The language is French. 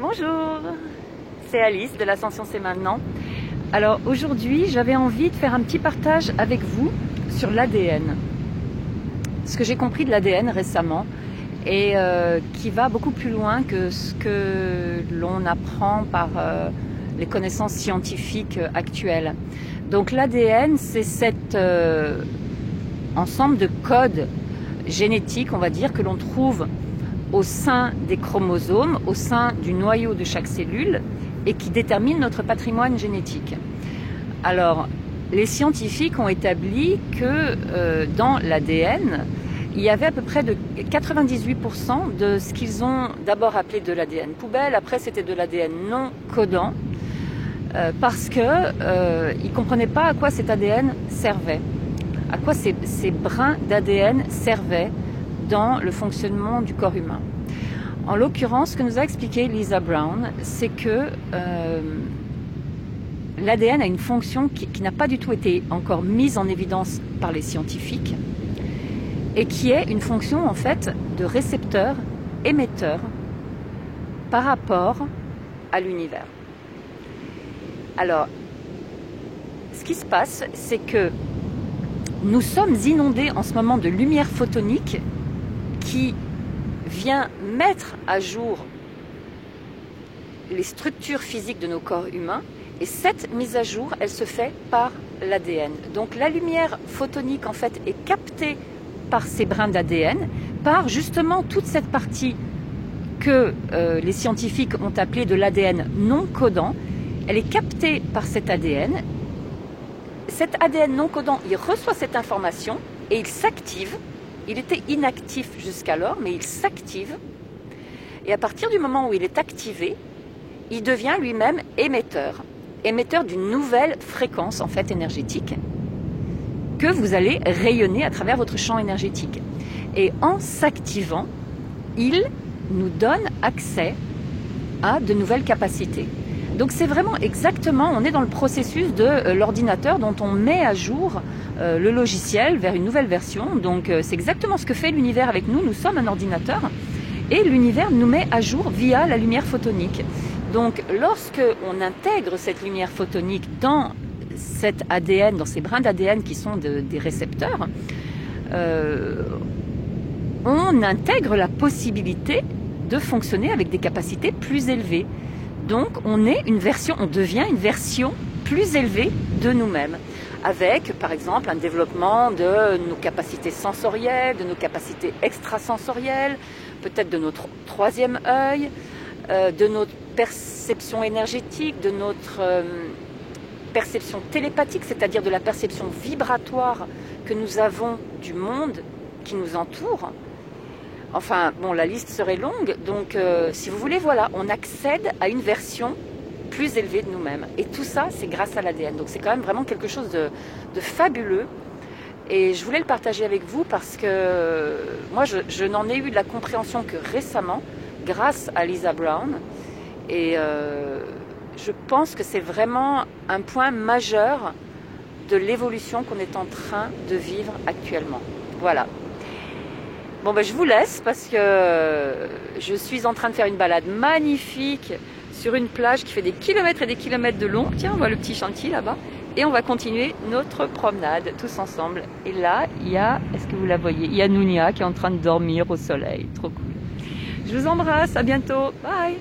Bonjour, c'est Alice de l'Ascension c'est maintenant. Alors aujourd'hui j'avais envie de faire un petit partage avec vous sur l'ADN. Ce que j'ai compris de l'ADN récemment et qui va beaucoup plus loin que ce que l'on apprend par les connaissances scientifiques actuelles. Donc l'ADN c'est cet ensemble de codes génétiques, on va dire, que l'on trouve au sein des chromosomes, au sein du noyau de chaque cellule et qui détermine notre patrimoine génétique. Alors, les scientifiques ont établi que dans l'ADN, il y avait à peu près de 98% de ce qu'ils ont d'abord appelé de l'ADN poubelle, après c'était de l'ADN non codant, parce qu'ils ne comprenaient pas à quoi cet ADN servait, à quoi ces brins d'ADN servaient dans le fonctionnement du corps humain. En l'occurrence, ce que nous a expliqué Lisa Brown, c'est que l'ADN a une fonction qui n'a pas du tout été encore mise en évidence par les scientifiques et qui est une fonction en fait de récepteur-émetteur par rapport à l'univers. Alors, ce qui se passe, c'est que nous sommes inondés en ce moment de lumière photonique qui vient mettre à jour les structures physiques de nos corps humains, et cette mise à jour, elle se fait par l'ADN. Donc la lumière photonique en fait est captée par ces brins d'ADN, par justement toute cette partie que les scientifiques ont appelée de l'ADN non codant. Elle est captée par cet ADN. Cet ADN non codant, il reçoit cette information et il s'active. Il était inactif jusqu'alors, mais il s'active. Et à partir du moment où il est activé, il devient lui-même émetteur d'une nouvelle fréquence en fait énergétique que vous allez rayonner à travers votre champ énergétique. Et en s'activant, il nous donne accès à de nouvelles capacités. Donc c'est vraiment exactement, on est dans le processus de l'ordinateur dont on met à jour le logiciel vers une nouvelle version. Donc c'est exactement ce que fait l'univers avec nous. Nous sommes un ordinateur et l'univers nous met à jour via la lumière photonique. Donc lorsque on intègre cette lumière photonique dans cet ADN, dans ces brins d'ADN qui sont des récepteurs, on intègre la possibilité de fonctionner avec des capacités plus élevées. Donc on devient une version plus élevée de nous-mêmes, avec par exemple un développement de nos capacités sensorielles, de nos capacités extrasensorielles, peut-être de notre troisième œil, de notre perception énergétique, de notre perception télépathique, c'est-à-dire de la perception vibratoire que nous avons du monde qui nous entoure. Enfin, bon, la liste serait longue, donc si vous voulez, voilà, on accède à une version plus élevée de nous-mêmes. Et tout ça, c'est grâce à l'ADN. Donc c'est quand même vraiment quelque chose de fabuleux. Et je voulais le partager avec vous parce que moi, je n'en ai eu de la compréhension que récemment, grâce à Lisa Brown. Et je pense que c'est vraiment un point majeur de l'évolution qu'on est en train de vivre actuellement. Voilà. Bon ben je vous laisse parce que je suis en train de faire une balade magnifique sur une plage qui fait des kilomètres et des kilomètres de long. Tiens, on voit le petit chantier là-bas. Et on va continuer notre promenade tous ensemble. Et là, il y a, est-ce que vous la voyez? Il y a Nounia qui est en train de dormir au soleil. Trop cool. Je vous embrasse, à bientôt. Bye.